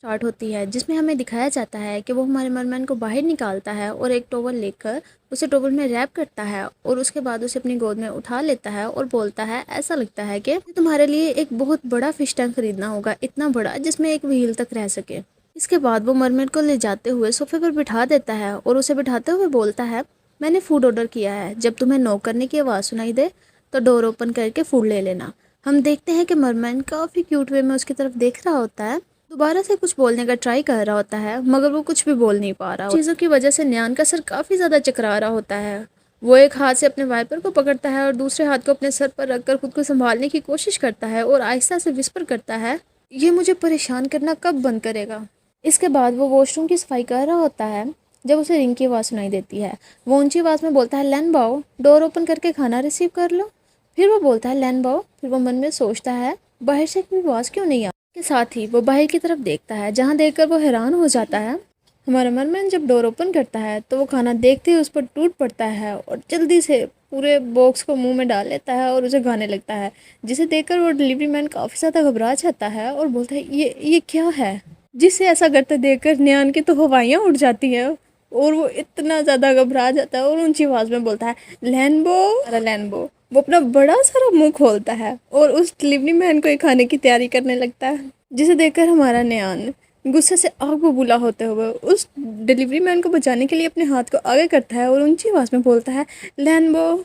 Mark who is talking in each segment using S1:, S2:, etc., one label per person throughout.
S1: Start होती है, जिसमें हमें दिखाया जाता है कि वो हमारे मरमैन को बाहर निकालता है और एक टॉवल लेकर उसे टॉवल में रैप करता है और उसके बाद उसे अपनी गोद में उठा लेता है और बोलता है ऐसा लगता है कि तुम्हारे लिए एक बहुत बड़ा फिश टैंक खरीदना होगा, इतना बड़ा जिसमें एक व्हील तक रह सके। इसके बाद वो मरमेड को ले जाते हुए सोफे पर बिठा देता है और उसे बिठाते हुए बोलता है मैंने फूड ऑर्डर किया है, जब तुम्हें नॉक करने की आवाज़ सुनाई दे तो डोर ओपन करके फूड ले लेना। हम देखते हैं कि मरमैन काफ़ी क्यूट वे में उसकी तरफ देख रहा होता है, दोबारा से कुछ बोलने का ट्राई कर रहा होता है मगर वो कुछ भी बोल नहीं पा रहा। चीज़ों की वजह से न्यान का सर काफ़ी ज़्यादा चकरा रहा होता है। वो एक हाथ से अपने वाइपर को पकड़ता है और दूसरे हाथ को अपने सर पर रखकर खुद को संभालने की कोशिश करता है और आहिस्ता से विस्पर करता है ये मुझे परेशान करना कब बंद करेगा। इसके बाद वो वॉशरूम की सफाई कर रहा होता है जब उसे रिंग की आवाज़ सुनाई देती है। वो ऊंची आवाज़ में बोलता है लैन बाओ, डोर ओपन करके खाना रिसीव कर लो। फिर वो बोलता है लैन बाओ। फिर वो मन में सोचता है बाहर से अपनी आवाज़ क्यों नहीं आ। के साथ ही वो बाहर की तरफ देखता है जहाँ देखकर वो हैरान हो जाता है। हमारा मरमैन जब डोर ओपन करता है तो वो खाना देखते ही उस पर टूट पड़ता है और जल्दी से पूरे बॉक्स को मुंह में डाल लेता है और उसे खाने लगता है, जिसे देखकर वो डिलीवरी मैन काफ़ी ज़्यादा घबरा जाता है और बोलता है ये क्या है। जिसे ऐसा करते देखकर न्यान की तो हवाइयाँ उड़ जाती हैं और वो इतना ज़्यादा घबरा जाता है और ऊंची आवाज़ में बोलता है लैनबो, अरे लैनबो। वो अपना बड़ा सारा मुंह खोलता है और उस डिलीवरी मैन को खाने की तैयारी करने लगता है, जिसे देखकर हमारा न्यान गुस्से से आग बबूला होते हुए उस डिलीवरी मैन को बचाने के लिए अपने हाथ को आगे करता है और ऊंची आवाज़ में बोलता है लैनबो।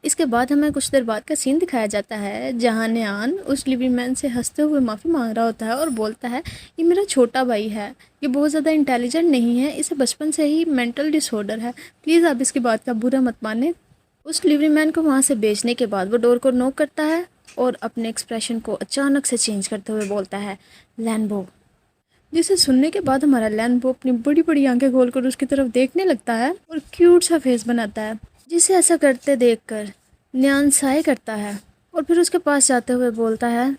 S1: इसके बाद हमें कुछ देर बाद का सीन दिखाया जाता है जहाँ न्यान उस डिलीवरी मैन से हंसते हुए माफ़ी मांग रहा होता है और बोलता है ये मेरा छोटा भाई है, ये बहुत ज़्यादा इंटेलिजेंट नहीं है, इसे बचपन से ही मेंटल डिसऑर्डर है, प्लीज़ आप इसकी बात का बुरा मत माने। उस डिलीवरी मैन को वहाँ से भेजने के बाद वो डोर को नॉक करता है और अपने एक्सप्रेशन को अचानक से चेंज करते हुए बोलता है लैनबो। जिसे सुनने के बाद हमारा लैनबो अपनी बड़ी बड़ी आंखें खोलकर उसकी तरफ देखने लगता है और क्यूट सा फेस बनाता है, जिसे ऐसा करते देखकर न्यान साय करता है और फिर उसके पास जाते हुए बोलता है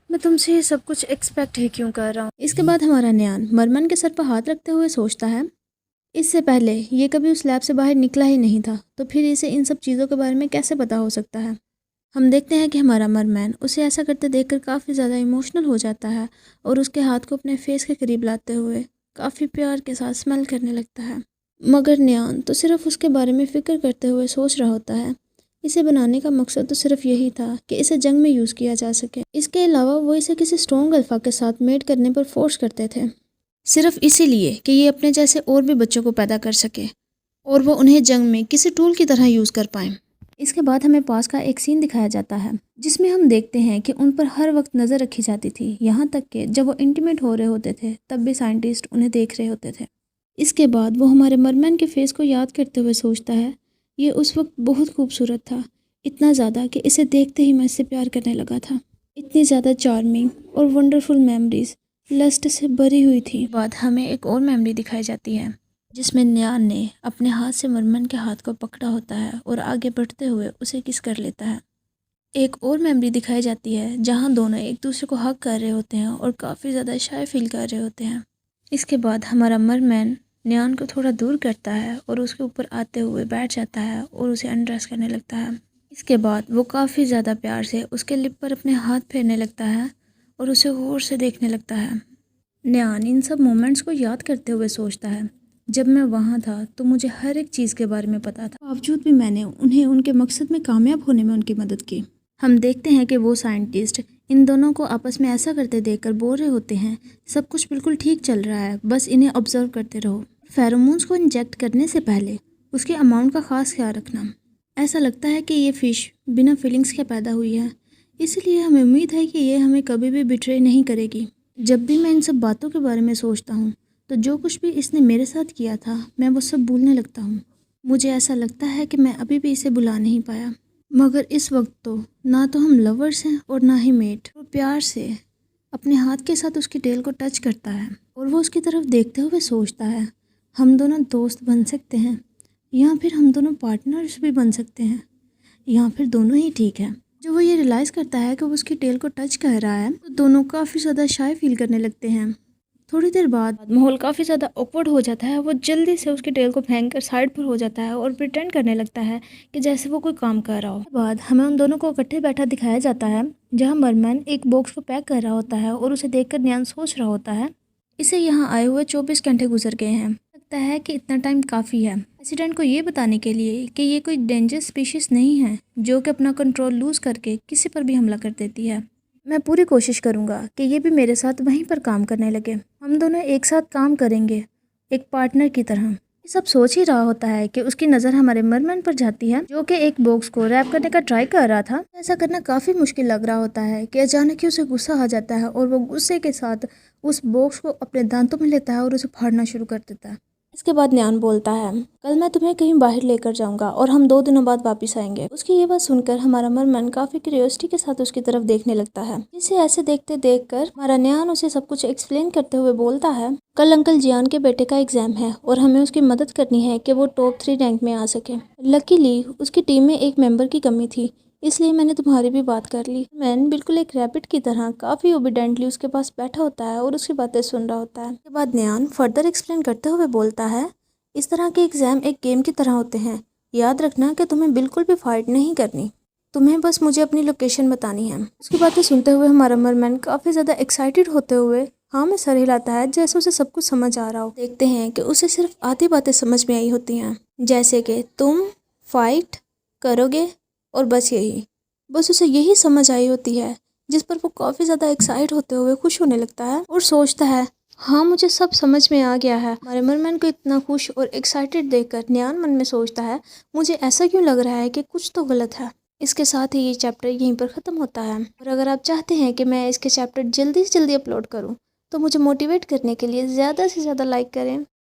S1: मैं तुमसे ये सब कुछ एक्सपेक्ट ही क्यों कर रहा हूँ। इसके बाद हमारा न्यान मरमन के सर पर हाथ रखते हुए सोचता है इससे पहले ये कभी उस लैब से बाहर निकला ही नहीं था, तो फिर इसे इन सब चीज़ों के बारे में कैसे पता हो सकता है। हम देखते हैं कि हमारा मरमैन उसे ऐसा करते देखकर काफ़ी ज़्यादा इमोशनल हो जाता है और उसके हाथ को अपने फेस के करीब लाते हुए काफ़ी प्यार के साथ स्मेल करने लगता है। मगर न्यान तो सिर्फ उसके बारे में फ़िक्र करते हुए सोच रहा होता है, इसे बनाने का मकसद तो सिर्फ यही था कि इसे जंग में यूज़ किया जा सके। इसके अलावा वो इसे किसी स्ट्रॉन्ग अल्फ़ा के साथ मेट करने पर फोर्स करते थे, सिर्फ इसीलिए कि ये अपने जैसे और भी बच्चों को पैदा कर सके और वो उन्हें जंग में किसी टूल की तरह यूज़ कर पाएँ। इसके बाद हमें पास का एक सीन दिखाया जाता है जिसमें हम देखते हैं कि उन पर हर वक्त नज़र रखी जाती थी, यहाँ तक कि जब वो इंटीमेट हो रहे होते थे तब भी साइंटिस्ट उन्हें देख रहे होते थे। इसके बाद वो हमारे मरमैन के फेस को याद करते हुए सोचता है ये उस वक्त बहुत खूबसूरत था, इतना ज़्यादा कि इसे देखते ही मैं इससे प्यार करने लगा था। इतनी ज़्यादा चार्मिंग और वंडरफुल मेमोरीज लस्ट से भरी हुई थी। बाद हमें एक और मेमोरी दिखाई जाती है जिसमें न्यान ने अपने हाथ से मरमन के हाथ को पकड़ा होता है और आगे बढ़ते हुए उसे किस कर लेता है। एक और मेमोरी दिखाई जाती है जहां दोनों एक दूसरे को हग कर रहे होते हैं और काफ़ी ज़्यादा शाय फील कर रहे होते हैं। इसके बाद हमारा मरमैन न्यान को थोड़ा दूर करता है और उसके ऊपर आते हुए बैठ जाता है और उसे अनड्रेस करने लगता है। इसके बाद वो काफ़ी ज़्यादा प्यार से उसके लिप पर अपने हाथ फेरने लगता है और उसे गौर से देखने लगता है। न्यान इन सब मोमेंट्स को याद करते हुए सोचता है जब मैं वहाँ था तो मुझे हर एक चीज़ के बारे में पता था, बावजूद भी मैंने उन्हें उनके मकसद में कामयाब होने में उनकी मदद की। हम देखते हैं कि वो साइंटिस्ट इन दोनों को आपस में ऐसा करते देखकर बोल रहे होते हैं सब कुछ बिल्कुल ठीक चल रहा है, बस इन्हें ऑब्जर्व करते रहो। फेरोमोन्स को इंजेक्ट करने से पहले उसके अमाउंट का ख़ास ख्याल रखना। ऐसा लगता है कि ये फ़िश बिना फीलिंग्स के पैदा हुई है, इसलिए हमें उम्मीद है कि ये हमें कभी भी बिट्रे नहीं करेगी। जब भी मैं इन सब बातों के बारे में सोचता हूँ तो जो कुछ भी इसने मेरे साथ किया था मैं वो सब भूलने लगता हूँ। मुझे ऐसा लगता है कि मैं अभी भी इसे भुला नहीं पाया, मगर इस वक्त तो ना तो हम लवर्स हैं और ना ही मेट। वो प्यार से अपने हाथ के साथ उसकी टेल को टच करता है और वो उसकी तरफ देखते हुए सोचता है हम दोनों दोस्त बन सकते हैं या फिर हम दोनों पार्टनर्स भी बन सकते हैं या फिर दोनों ही ठीक है। जब वो ये रियलाइज़ करता है कि वो उसकी टेल को टच कर रहा है तो दोनों काफ़ी ज़्यादा शाय फील करने लगते हैं। थोड़ी देर बाद माहौल काफ़ी ज़्यादा ऑकवर्ड हो जाता है। वो जल्दी से उसकी टेल को फेंक कर साइड पर हो जाता है और प्रिटेंड करने लगता है कि जैसे वो कोई काम कर रहा हो। बाद हमें उन दोनों को इकट्ठे बैठा दिखाया जाता है जहाँ मरमैन एक बॉक्स को पैक कर रहा होता है और उसे देखकर न्यान सोच रहा होता है इसे यहाँ आए हुए 24 घंटे गुजर गए हैं। लगता है कि इतना टाइम काफ़ी है प्रेसिडेंट को ये बताने के लिए कि ये कोई डेंजर स्पीशीज़ नहीं है जो कि अपना कंट्रोल लूज़ करके किसी पर भी हमला कर देती है। मैं पूरी कोशिश करूँगा कि ये भी मेरे साथ वहीं पर काम करने लगे। हम दोनों एक साथ काम करेंगे, एक पार्टनर की तरह। ये सब सोच ही रहा होता है कि उसकी नज़र हमारे मरमन पर जाती है जो कि एक बॉक्स को रैप करने का ट्राई कर रहा था। ऐसा करना काफ़ी मुश्किल लग रहा होता है कि अचानक ही उसे गुस्सा आ जाता है और वो गुस्से के साथ उस बॉक्स को अपने दांतों में लेता है और उसे फाड़ना शुरू कर देता है। इसके बाद न्यान बोलता है, कल मैं तुम्हें कहीं बाहर लेकर जाऊंगा और हम 2 दिनों बाद वापस आएंगे। उसकी ये बात सुनकर हमारा मरमन काफी क्यूरियोसिटी के साथ उसकी तरफ देखने लगता है। इसे ऐसे देखते देखकर हमारा न्यान उसे सब कुछ एक्सप्लेन करते हुए बोलता है, कल अंकल जियान के बेटे का एग्जाम है और हमें उसकी मदद करनी है कि वो टॉप 3 रैंक में आ सके। लकीली उसकी टीम में एक मेंबर की कमी थी, इसलिए मैंने तुम्हारी भी बात कर ली। मैन बिल्कुल एक रैबिट की तरह काफ़ी ओबीडेंटली उसके पास बैठा होता है और उसकी बातें सुन रहा होता है। उसके बाद न्यान फर्दर एक्सप्लेन करते हुए बोलता है, इस तरह के एग्ज़ाम एक गेम की तरह होते हैं। याद रखना कि तुम्हें बिल्कुल भी फाइट नहीं करनी, तुम्हें बस मुझे अपनी लोकेशन बतानी है। उसकी बातें सुनते हुए हमारा मरमैन काफ़ी ज़्यादा एक्साइटेड होते हुए हाँ में सर हिलाता है, जैसे उसे सब कुछ समझ आ रहा हो। देखते हैं कि उसे सिर्फ आधी बातें समझ में आई होती हैं, जैसे कि तुम फाइट करोगे और बस यही, बस उसे यही समझ आई होती है, जिस पर वो काफ़ी ज़्यादा एक्साइट होते हुए खुश होने लगता है और सोचता है, हाँ मुझे सब समझ में आ गया है। हमारे मरमैन को इतना खुश और एक्साइटेड देखकर न्यान मन में सोचता है, मुझे ऐसा क्यों लग रहा है कि कुछ तो गलत है। इसके साथ ही ये चैप्टर यहीं पर ख़त्म होता है। और अगर आप चाहते हैं कि मैं इसके चैप्टर जल्दी से जल्दी अपलोड करूँ तो मुझे मोटिवेट करने के लिए ज़्यादा से ज़्यादा लाइक करें।